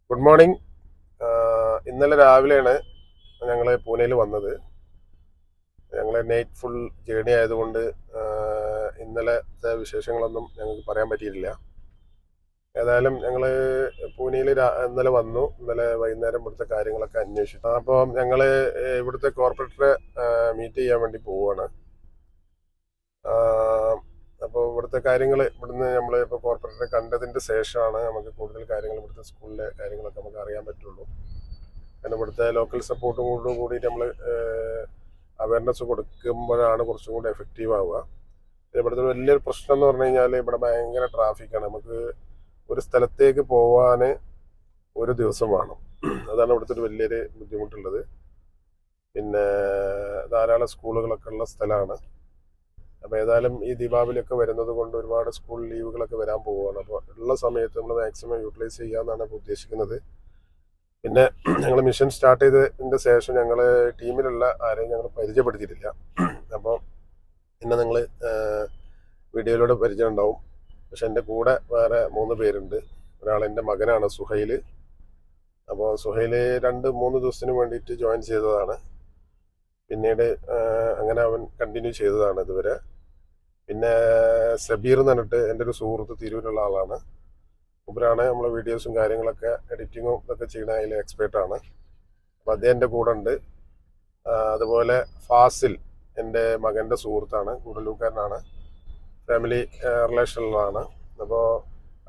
Good morning. ഇന്നലെ രാവിലെയാണ് ഞങ്ങൾ പൂനെയിൽ വന്നത്. ഞങ്ങൾ നൈറ്റ് ഫുൾ ജേണി ആയതുകൊണ്ട് ഇന്നലത്തെ വിശേഷങ്ങളൊന്നും ഞങ്ങൾക്ക് പറയാൻ പറ്റിയിട്ടില്ല. ഏതായാലും ഞങ്ങൾ പൂനെയിൽ ഇന്നലെ വന്നു. ഇന്നലെ വൈകുന്നേരം ഇവിടുത്തെ കാര്യങ്ങളൊക്കെ അന്വേഷിച്ചു. അപ്പോൾ ഞങ്ങൾ ഇവിടുത്തെ കോർപ്പറേറ്ററെ മീറ്റ് ചെയ്യാൻ വേണ്ടി പോവുകയാണ്. അപ്പോൾ ഇവിടുത്തെ കാര്യങ്ങൾ ഇവിടുന്ന് നമ്മൾ ഇപ്പോൾ കോർപ്പറേറ്ററെ കണ്ടതിൻ്റെ ശേഷമാണ് നമുക്ക് കൂടുതൽ കാര്യങ്ങൾ ഇവിടുത്തെ സ്കൂളിലെ കാര്യങ്ങളൊക്കെ നമുക്ക് അറിയാൻ പറ്റുള്ളൂ. കാരണം ഇവിടുത്തെ ലോക്കൽ സപ്പോർട്ടും കൂടിയിട്ട് നമ്മൾ അവയർനെസ് കൊടുക്കുമ്പോഴാണ് കുറച്ചും കൂടി എഫക്റ്റീവ് ആവുക. ഇവിടുത്തെ വലിയൊരു പ്രശ്നം എന്ന് പറഞ്ഞു കഴിഞ്ഞാൽ ഇവിടെ ഭയങ്കര ട്രാഫിക്കാണ്. നമുക്ക് ഒരു സ്ഥലത്തേക്ക് പോകാൻ ഒരു ദിവസം വേണം. അതാണ് ഇവിടുത്തെ ഒരു വലിയൊരു ബുദ്ധിമുട്ടുള്ളത്. പിന്നെ ധാരാളം സ്കൂളുകളൊക്കെ ഉള്ള സ്ഥലമാണ്. അപ്പോൾ ഏതായാലും ഈ ദീപാവലിയൊക്കെ വരുന്നത് കൊണ്ട് ഒരുപാട് സ്കൂൾ ലീവുകളൊക്കെ വരാൻ പോവുകയാണ്. അപ്പോൾ ഉള്ള സമയത്ത് നമ്മൾ മാക്സിമം യൂട്ടിലൈസ് ചെയ്യാമെന്നാണ് ഇപ്പോൾ ഉദ്ദേശിക്കുന്നത്. പിന്നെ ഞങ്ങൾ മിഷൻ സ്റ്റാർട്ട് ചെയ്തതിൻ്റെ ശേഷം ഞങ്ങൾ ടീമിലുള്ള ആരെയും ഞങ്ങൾ പരിചയപ്പെടുത്തിയിട്ടില്ല. അപ്പോൾ പിന്നെ നിങ്ങൾ വീഡിയോയിലൂടെ പരിചയം ഉണ്ടാവും. പക്ഷെ എൻ്റെ കൂടെ വേറെ 3 പേരുണ്ട്. ഒരാൾ എൻ്റെ മകനാണ്, സുഹൈൽ. അപ്പോൾ സുഹൈൽ 2-3 ദിവസത്തിന് വേണ്ടിയിട്ട് ജോയിൻ ചെയ്തതാണ്. പിന്നീട് അങ്ങനെ അവൻ കണ്ടിന്യൂ ചെയ്തതാണ് ഇതുവരെ. പിന്നെ സബീർ എന്ന് പറഞ്ഞിട്ട് എൻ്റെ ഒരു സുഹൃത്ത് തിരൂരുള്ള ആളാണ്. മൂപ്പരാണ് നമ്മളെ വീഡിയോസും കാര്യങ്ങളൊക്കെ എഡിറ്റിങ്ങും ഇതൊക്കെ ചെയ്യുന്ന അതിൽ എക്സ്പേർട്ടാണ്. അപ്പോൾ അദ്ദേഹം എൻ്റെ കൂടെ ഉണ്ട്. അതുപോലെ ഫാസിൽ എൻ്റെ മകൻ്റെ സുഹൃത്താണ്, ഗുഡല്ലൂക്കാരനാണ്, ഫാമിലി റിലേഷനിലാണ്. അപ്പോൾ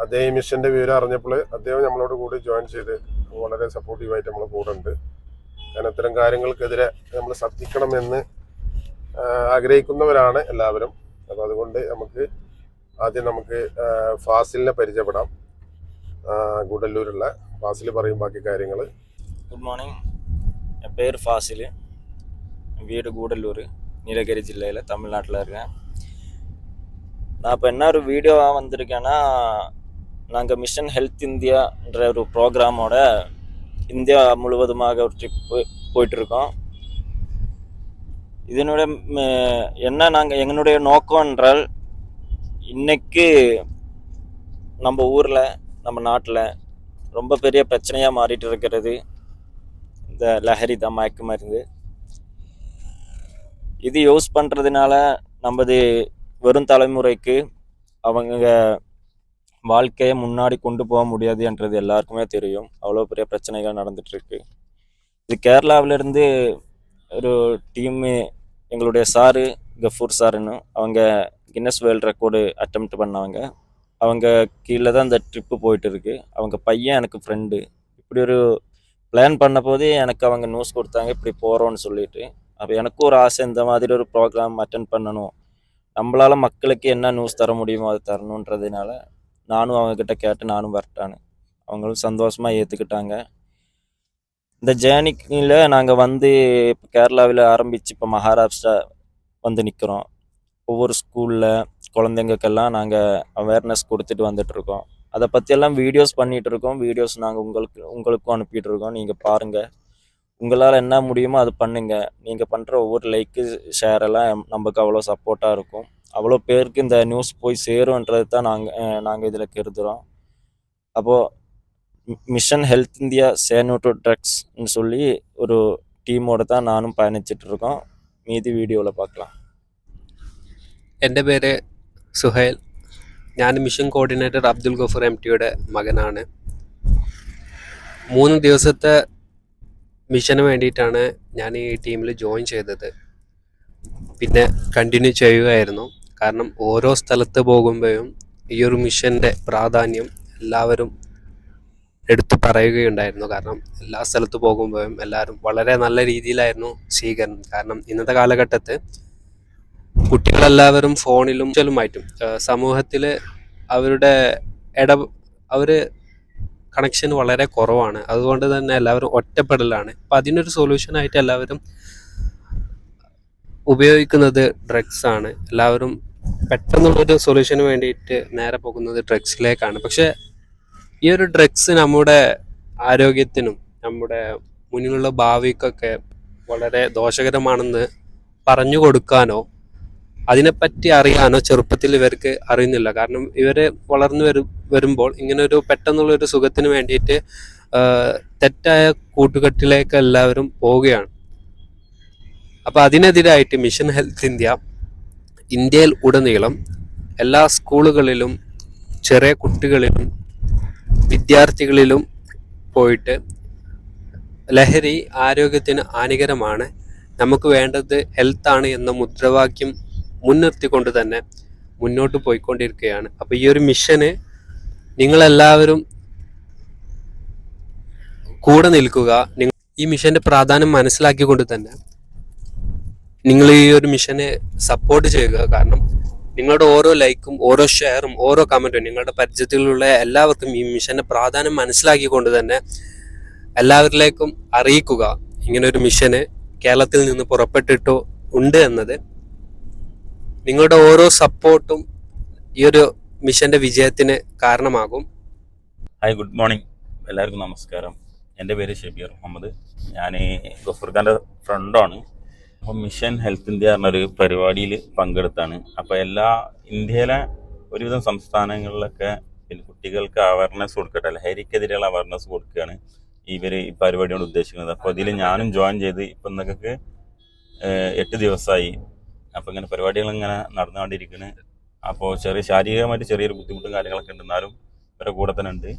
അദ്ദേഹം മിഷൻ്റെ വിവരം അറിഞ്ഞപ്പോൾ അദ്ദേഹം നമ്മളോട് കൂടി ജോയിൻ ചെയ്ത് വളരെ സപ്പോർട്ടീവായിട്ട് നമ്മളെ കൂടെ ഉണ്ട്. കാരണം ഇത്തരം കാര്യങ്ങൾക്കെതിരെ നമ്മൾ ശ്രദ്ധിക്കണമെന്ന് ആഗ്രഹിക്കുന്നവരാണ് എല്ലാവരും. അപ്പോൾ അതുകൊണ്ട് ആദ്യം നമുക്ക് ഫാസിലിനെ പരിചയപ്പെടാം. ഗുഡല്ലൂരുള്ള ഫാസിൽ പറയും ബാക്കി കാര്യങ്ങൾ. குட் மார்னிங், என் பேர் ஃபாசில். வீடு கூடலூர், நீலகிரி ஜில்லையில், தமிழ்நாட்டில் இருக்கேன். நான் இப்போ என்ன ஒரு வீடியோவாக வந்திருக்கேன்னா, நாங்கள் மிஷன் ஹெல்த் இந்தியான்ற ஒரு ப்ரோக்ராமோட இந்தியா முழுவதுமாக ஒரு ட்ரிப்பு போயிட்டுருக்கோம். இதனுடைய எங்களுடைய நோக்கம் என்றால், இன்னைக்கு நம்ம ஊரில் நம்ம நாட்டில் ரொம்ப பெரிய பிரச்சனையாக மாறிட்டு இருக்கிறது இந்த லஹரி தான், மயக்கு மருந்து. இது யூஸ் பண்ணுறதுனால நமது வரும் தலைமுறைக்கு அவங்க வாழ்க்கையை முன்னாடி கொண்டு போக முடியாது என்றது எல்லாருக்குமே தெரியும். அவ்வளோ பெரிய பிரச்சனைகள் நடந்துகிட்ருக்கு. இது கேரளாவிலேருந்து ஒரு டீமு, எங்களுடைய சாரு கஃபூர் சாருன்னு, அவங்க கின்னஸ் வேர்ல்ட் ரெக்கார்டு அட்டெம்ப்ட் பண்ணவங்க. அவங்க கீழே தான் இந்த ட்ரிப்பு போயிட்டு இருக்கு. அவங்க பையன் எனக்கு ஃப்ரெண்டு. இப்படி ஒரு பிளான் பண்ண போது எனக்கு அவங்க நியூஸ் கொடுத்தாங்க, இப்படி போகிறோன்னு சொல்லிட்டு. அப்போ எனக்கும் ஒரு ஆசை, இந்த மாதிரி ஒரு ப்ரோக்ராம் அட்டென்ட் பண்ணணும், நம்மளால் மக்களுக்கு என்ன நியூஸ் தர முடியுமோ அதை தரணுன்றதுனால நானும் அவங்கக்கிட்ட கேட்டு நானும் வரட்டான்னு. அவங்களும் சந்தோஷமாக ஏற்றுக்கிட்டாங்க. இந்த ஜேர்னிக்கில் நாங்கள் வந்து இப்போ கேரளாவில் ஆரம்பித்து இப்போ மகாராஷ்டிரா வந்து நிற்கிறோம். ஒவ்வொரு ஸ்கூலில் குழந்தைங்களுக்கெல்லாம் நாங்கள் அவேர்னஸ் கொடுத்துட்டு வந்துட்டுருக்கோம். அதை பற்றியெல்லாம் வீடியோஸ் பண்ணிகிட்டு இருக்கோம். வீடியோஸ் நாங்கள் உங்களுக்கும் அனுப்பிட்டு இருக்கோம். நீங்கள் பாருங்கள், உங்களால் என்ன முடியுமோ அது பண்ணுங்கள். நீங்கள் பண்ணுற ஒவ்வொரு லைக்கு ஷேர் எல்லாம் நமக்கு அவ்வளோ சப்போர்ட்டாக இருக்கும். அவ்வளோ பேருக்கு இந்த நியூஸ் போய் சேரும்ன்றது தான் நாங்கள் இதில் கருதுகிறோம். அப்போது mission health India say no to ட்ரக்ஸ்ன்னு சொல்லி ஒரு ടീമോടെ தான் நானும் பயணிச்சிட்ருக்கோம். மீதி வீடியோவில் பார்க்கலாம். എൻ്റെ പേര് സുഹൈൽ. ഞാൻ മിഷൻ കോർഡിനേറ്റർ അബ്ദുൽ ഗഫൂർ MTയുടെ മകനാണ്. 3 ദിവസത്തെ മിഷന് വേണ്ടിയിട്ടാണ് ഞാൻ ഈ ടീമിൽ ജോയിൻ ചെയ്തത്. പിന്നെ കണ്ടിന്യൂ ചെയ്യുകയായിരുന്നു. കാരണം ഓരോ സ്ഥലത്ത് പോകുമ്പോഴും ഈ ഒരു മിഷൻ്റെ പ്രാധാന്യം എല്ലാവരും എടുത്തു പറയുകയുണ്ടായിരുന്നു. കാരണം എല്ലാ സ്ഥലത്ത് പോകുമ്പോഴും എല്ലാവരും വളരെ നല്ല രീതിയിലായിരുന്നു സ്വീകരണം. കാരണം ഇന്നത്തെ കാലഘട്ടത്ത് കുട്ടികളെല്ലാവരും ഫോണിലും ചലുമായിട്ടും സമൂഹത്തിൽ അവർ കണക്ഷൻ വളരെ കുറവാണ്. അതുകൊണ്ട് തന്നെ എല്ലാവരും ഒറ്റപ്പെടലാണ്. അപ്പം അതിനൊരു സൊല്യൂഷനായിട്ട് എല്ലാവരും ഉപയോഗിക്കുന്നത് ഡ്രഗ്സ് ആണ്. എല്ലാവരും പെട്ടെന്നുള്ളൊരു സൊല്യൂഷന് വേണ്ടിയിട്ട് നേരെ പോകുന്നത് ഡ്രഗ്സിലേക്കാണ്. പക്ഷേ ഈ ഒരു ഡ്രഗ്സ് നമ്മുടെ ആരോഗ്യത്തിനും നമ്മുടെ മുന്നിലുള്ള ഭാവിക്കൊക്കെ വളരെ ദോഷകരമാണെന്ന് പറഞ്ഞു കൊടുക്കാനോ അതിനെപ്പറ്റി അറിയാനോ ചെറുപ്പത്തിൽ ഇവർക്ക് അറിയുന്നില്ല. കാരണം ഇവർ വളർന്നു വരുമ്പോൾ ഇങ്ങനൊരു പെട്ടെന്നുള്ളൊരു സുഖത്തിന് വേണ്ടിയിട്ട് തെറ്റായ കൂട്ടുകെട്ടിലേക്ക് എല്ലാവരും പോവുകയാണ്. അപ്പോൾ അതിനെതിരായിട്ട് മിഷൻ ഹെൽത്ത് ഇന്ത്യയിൽ ഉടനീളം എല്ലാ സ്കൂളുകളിലും ചെറിയ കുട്ടികളിലും വിദ്യാർത്ഥികളിലും പോയിട്ട് ലഹരി ആരോഗ്യത്തിന് ഹാനികരമാണ്, നമുക്ക് വേണ്ടത് ഹെൽത്താണ് എന്ന മുദ്രാവാക്യം മുൻനിർത്തിക്കൊണ്ട് തന്നെ മുന്നോട്ട് പോയിക്കൊണ്ടിരിക്കുകയാണ്. അപ്പോൾ ഈ ഒരു മിഷന് നിങ്ങളെല്ലാവരും കൂടെ നിൽക്കുക. ഈ മിഷന്റെ പ്രാധാന്യം മനസ്സിലാക്കിക്കൊണ്ട് തന്നെ നിങ്ങൾ ഈ ഒരു മിഷനെ സപ്പോർട്ട് ചെയ്യുക. കാരണം നിങ്ങളുടെ ഓരോ ലൈക്കും ഓരോ ഷെയറും ഓരോ കമൻറ്റും നിങ്ങളുടെ പരിചയത്തിലുള്ള എല്ലാവർക്കും ഈ മിഷന്റെ പ്രാധാന്യം മനസ്സിലാക്കിക്കൊണ്ട് തന്നെ എല്ലാവരിലേക്കും അറിയിക്കുക. ഇങ്ങനെ ഒരു മിഷന് കേരളത്തിൽ നിന്ന് പുറപ്പെട്ടിട്ടോ ഉണ്ട് എന്നത്. നിങ്ങളുടെ ഓരോ സപ്പോർട്ടും ഈ ഒരു മിഷന്റെ വിജയത്തിന് കാരണമാകും. Hi, good morning. എല്ലാവർക്കും നമസ്കാരം. എൻ്റെ പേര് ഷബീർ മുഹമ്മദ്. ഞാൻ ഗഫൂർ ഖാൻ്റെ ഫ്രണ്ടാണ്. അപ്പോൾ മിഷൻ ഹെൽത്ത് ഇന്ത്യ പറഞ്ഞൊരു പരിപാടിയിൽ പങ്കെടുത്താണ്. അപ്പോൾ ഇന്ത്യയിലെ ഒരുവിധം സംസ്ഥാനങ്ങളിലൊക്കെ പിന്നെ കുട്ടികൾക്ക് അവയർനെസ് കൊടുക്കട്ടെ, ലഹരിക്കെതിരെയുള്ള അവയർനെസ് കൊടുക്കുകയാണ് ഇവർ ഈ പരിപാടിയോട് ഉദ്ദേശിക്കുന്നത്. അപ്പോൾ ഇതിൽ ഞാനും ജോയിൻ ചെയ്ത് ഇപ്പം ഇന്നൊക്കെ 8 ദിവസമായി. അപ്പോൾ ഇങ്ങനെ പരിപാടികൾ ഇങ്ങനെ നടന്നുകൊണ്ടിരിക്കുന്നത്. അപ്പോൾ ശാരീരികമായിട്ട് ചെറിയൊരു ബുദ്ധിമുട്ടും കാര്യങ്ങളൊക്കെ ഉണ്ട്, എന്നാലും ഇവരുടെ കൂടെ തന്നെ ഉണ്ട്.